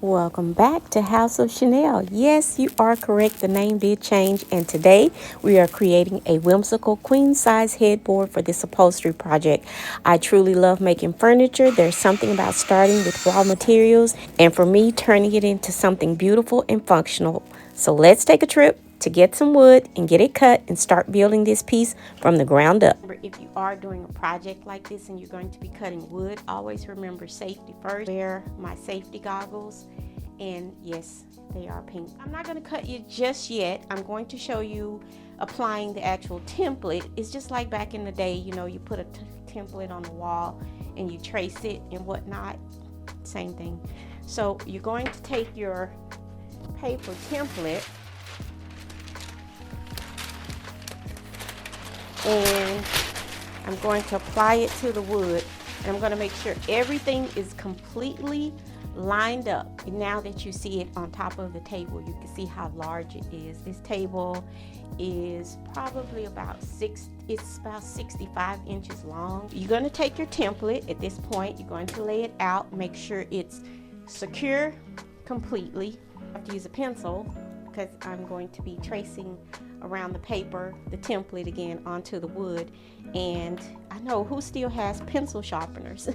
Welcome back to House of Shenell. Yes, you are correct. The name did change, and today we are creating a whimsical queen-size headboard for this upholstery project. I truly love making furniture. There's something about starting with raw materials, and for me, turning it into something beautiful and functional. So let's take a trip to get some wood and get it cut and start building this piece from the ground up. If you are doing a project like this and you're going to be cutting wood, always remember safety first. Wear my safety goggles, and yes, they are pink. I'm not going to cut you just yet. I'm going to show you applying the actual template. It's just like back in the day, you know, you put a template on the wall and you trace it and whatnot. Same thing. So you're going to take your paper template and I'm going to apply it to the wood, and I'm going to make sure everything is completely lined up. And now that you see it on top of the table, you can see how large it is. This table is probably about 65 inches long. You're going to take your template. At this point, you're going to lay it out, make sure it's secure completely. I have to use a pencil because I'm going to be tracing around the paper, the template again, onto the wood. And I know who still has pencil sharpeners.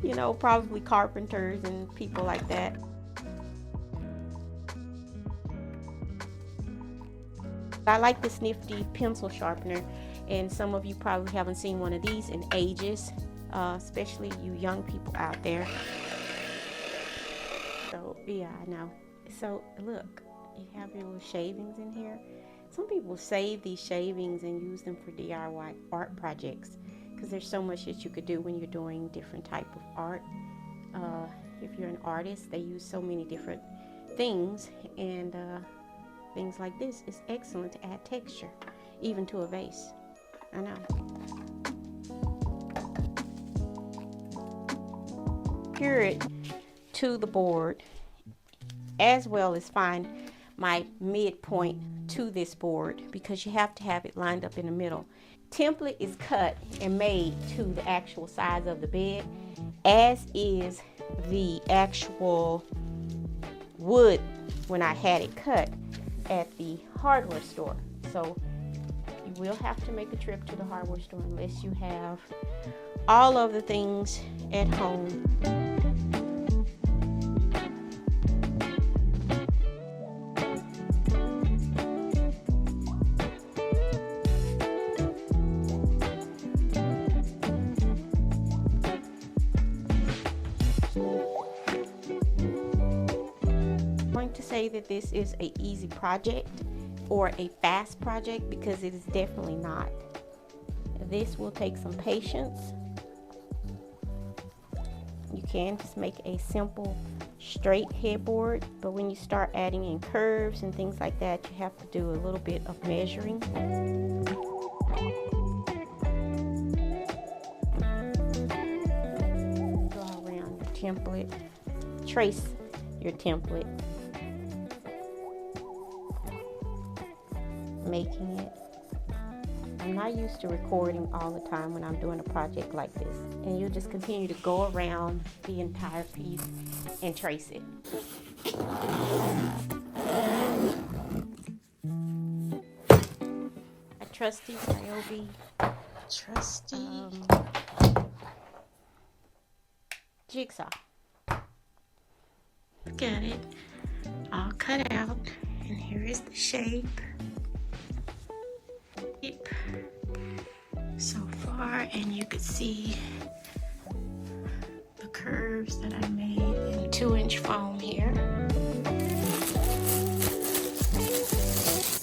You know, probably carpenters and people like that. I like this nifty pencil sharpener, and some of you probably haven't seen one of these in ages, especially you young people out there. So yeah, I know. So look, you have your little shavings in here. Some people save these shavings and use them for DIY art projects because there's so much that you could do when you're doing different type of art. If you're an artist, they use so many different things, and things like this is excellent to add texture, even to a vase. I know. Secure it to the board, as well as find my midpoint to this board, because you have to have it lined up in the middle. Template is cut and made to the actual size of the bed, as is the actual wood when I had it cut at the hardware store. So you will have to make a trip to the hardware store unless you have all of the things at home. To say that this is a easy project or a fast project, because it is definitely not. This will take some patience. You can just make a simple straight headboard, but when you start adding in curves and things like that, you have to do a little bit of measuring. Draw around your template, trace your template, making it. I'm not used to recording all the time when I'm doing a project like this, and you'll just continue to go around the entire piece and trace it. A trusty Ryobi jigsaw. Look at it, all cut out, and here is the shape. So far, and you could see the curves that I made in 2-inch foam here.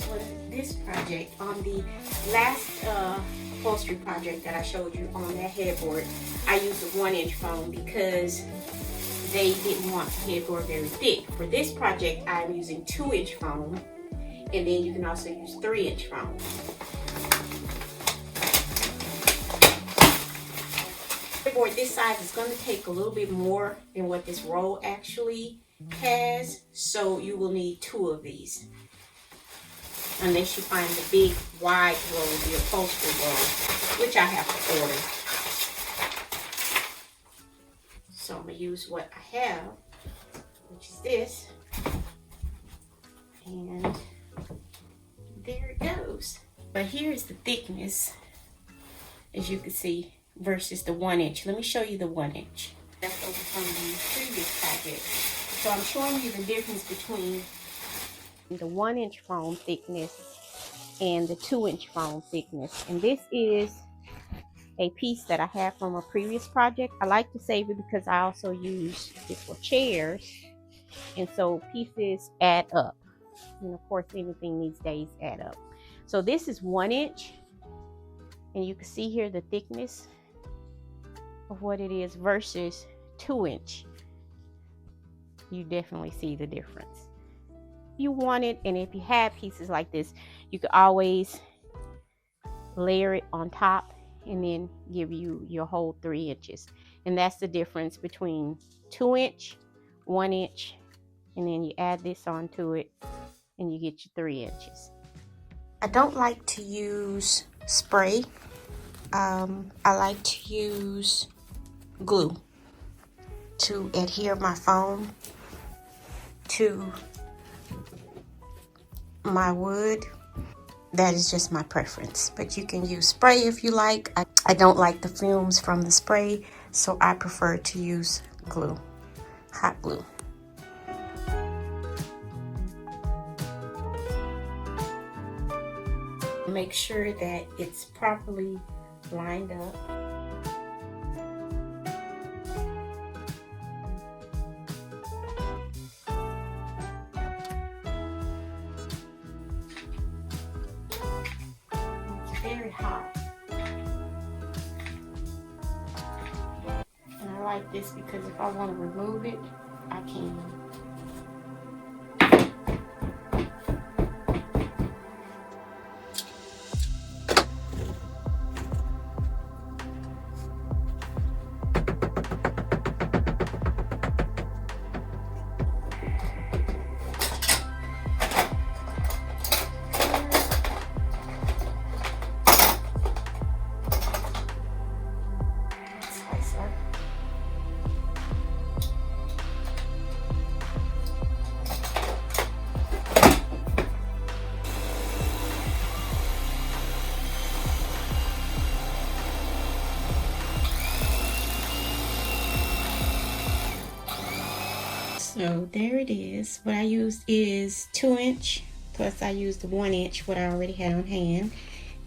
For this project, on the last upholstery project that I showed you on that headboard, I used a 1-inch foam because they didn't want the headboard very thick. For this project, I'm using 2-inch foam, and then you can also use 3-inch foam. Board this size is going to take a little bit more than what this roll actually has, so you will need 2 of these unless you find the big wide roll, the upholstery roll, which I have to order. So I'm going to use what I have. which is this. And there it goes. But here's the thickness, as you can see, versus the 1 inch. Let me show you the 1 inch. Left over from the previous project. So I'm showing you the difference between the 1 inch foam thickness and the 2 inch foam thickness. And this is a piece that I have from a previous project. I like to save it because I also use it for chairs. And so pieces add up. And of course, anything these days add up. So this is 1 inch. And you can see here the thickness of what it is versus 2 inch. You definitely see the difference. You want it, and if you have pieces like this, you could always layer it on top and then give you your whole 3 inches. And that's the difference between 2 inch, 1 inch, and then you add this onto it and you get your 3 inches. I don't like to use spray. I like to use glue to adhere my foam to my wood. That is just my preference, but you can use spray if you like. I don't like the fumes from the spray, so I prefer to use glue, hot glue. Make sure that it's properly lined up. It's very hot. And I like this because if I want to remove it, I can. So there it is. What I used is 2 inch, plus I used the 1 inch, what I already had on hand,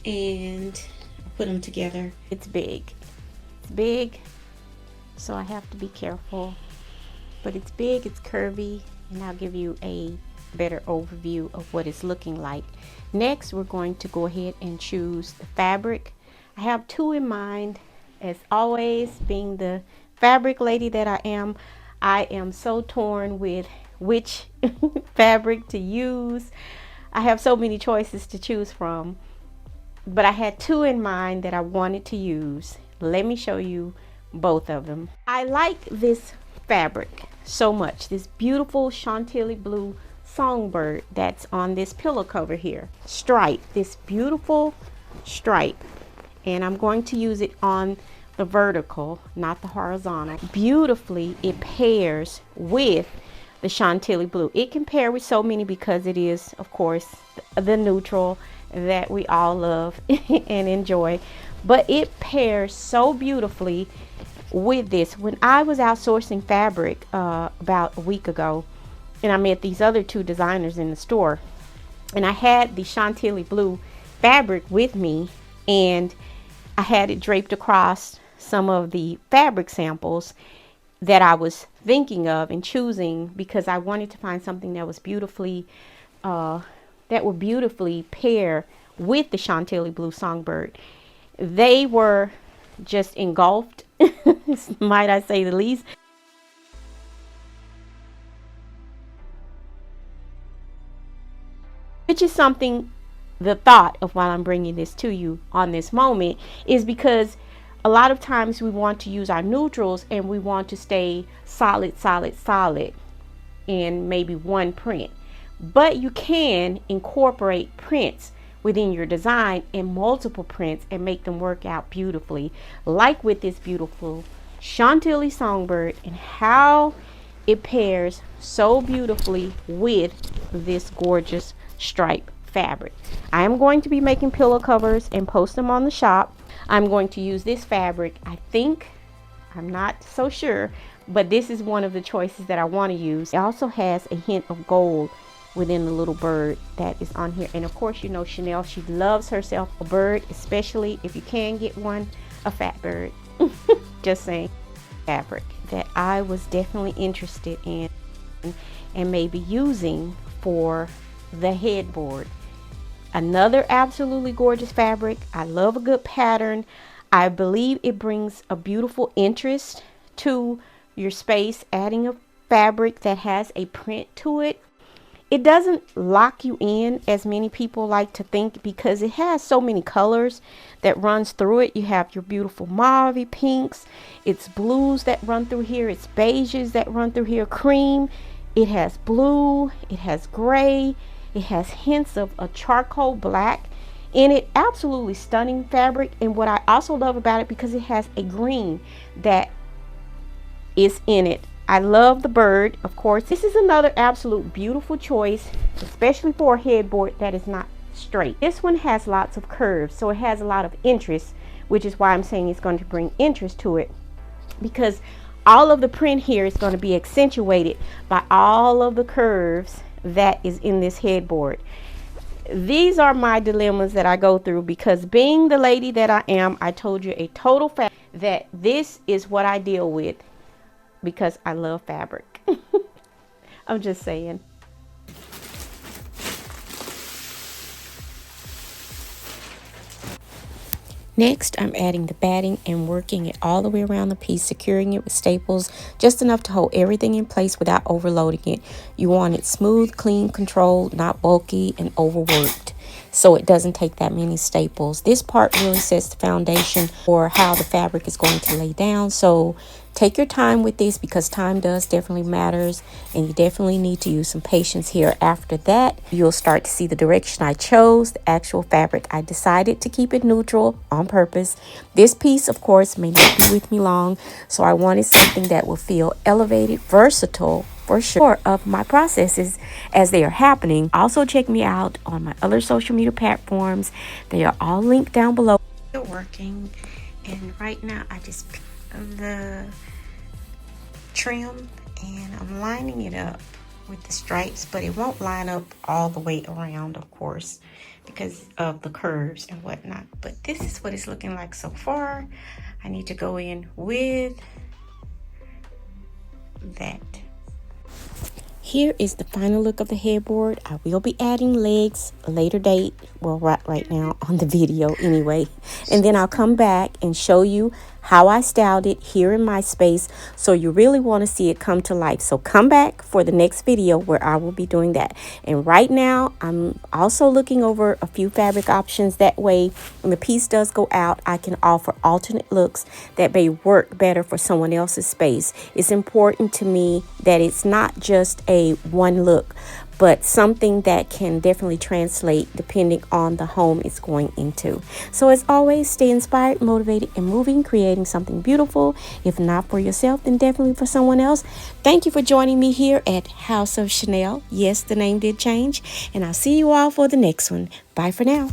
and I put them together. It's big. It's big, so I have to be careful. But it's big, it's curvy, and I'll give you a better overview of what it's looking like. Next, we're going to go ahead and choose the fabric. I have two in mind. As always, being the fabric lady that I am so torn with which fabric to use. I have so many choices to choose from, but I had two in mind that I wanted to use. Let me show you both of them. I like this fabric so much, this beautiful Chantilly blue songbird that's on this pillow cover here. Stripe, this beautiful stripe, and I'm going to use it on the vertical, not the horizontal. Beautifully, it pairs with the Chantilly blue. It can pair with so many because it is, of course, the neutral that we all love and enjoy, but it pairs so beautifully with this. When I was outsourcing fabric about a week ago, and I met these other two designers in the store, and I had the Chantilly blue fabric with me, and I had it draped across some of the fabric samples that I was thinking of and choosing, because I wanted to find something that was beautifully that would beautifully pair with the Chantilly blue songbird. They were just engulfed, might I say the least. Which is something, the thought of why I'm bringing this to you on this moment is because a lot of times we want to use our neutrals and we want to stay solid, solid, solid in maybe one print. But you can incorporate prints within your design in multiple prints and make them work out beautifully, like with this beautiful Chantilly songbird and how it pairs so beautifully with this gorgeous stripe fabric. I am going to be making pillow covers and post them on the shop. I'm going to use this fabric. I think, I'm not so sure, but this is one of the choices that I want to use. It also has a hint of gold within the little bird that is on here. And of course, you know Shenell, she loves herself a bird, especially if you can get one, a fat bird. Just saying. Fabric that I was definitely interested in and maybe using for the headboard. Another absolutely gorgeous fabric. I love a good pattern. I believe it brings a beautiful interest to your space, adding a fabric that has a print to it. It doesn't lock you in as many people like to think, because it has so many colors that runs through it. You have your beautiful mauve pinks, it's blues that run through here, it's beiges that run through here, cream, it has blue, it has gray, it has hints of a charcoal black in it. Absolutely stunning fabric. And what I also love about it, because it has a green that is in it. I love the bird, of course. This is another absolute beautiful choice, especially for a headboard that is not straight. This one has lots of curves, so it has a lot of interest, which is why I'm saying it's going to bring interest to it, because all of the print here is going to be accentuated by all of the curves that is in this headboard. These are my dilemmas that I go through, because being the lady that I am, I told you a total fact that this is what I deal with, because I love fabric. I'm just saying. Next, I'm adding the batting and working it all the way around the piece, securing it with staples, just enough to hold everything in place without overloading it. You want it smooth, clean, controlled, not bulky and overworked, so it doesn't take that many staples. This part really sets the foundation for how the fabric is going to lay down. So take your time with this, because time does definitely matters, and you definitely need to use some patience here. After that, you'll start to see the direction I chose, the actual fabric. I decided to keep it neutral on purpose. This piece, of course, may not be with me long, so I wanted something that will feel elevated, versatile, for sure, of my processes as they are happening. Also, check me out on my other social media platforms. They are all linked down below. Still working, and right now I just picked the trim and I'm lining it up with the stripes, but it won't line up all the way around, of course, because of the curves and whatnot. But this is what it's looking like so far. I need to go in with that. Here is the final look of the headboard. I will be adding legs a later date. Well, right now on the video anyway. And then I'll come back and show you how I styled it here in my space. So you really want to see it come to life. So come back for the next video where I will be doing that. And right now, I'm also looking over a few fabric options. That way, when the piece does go out, I can offer alternate looks that may work better for someone else's space. It's important to me that it's not just a one look, but something that can definitely translate depending on the home it's going into. So as always, stay inspired, motivated, and moving, creating something beautiful. If not for yourself, then definitely for someone else. Thank you for joining me here at House of Shenell. Yes, the name did change, and I'll see you all for the next one. Bye for now.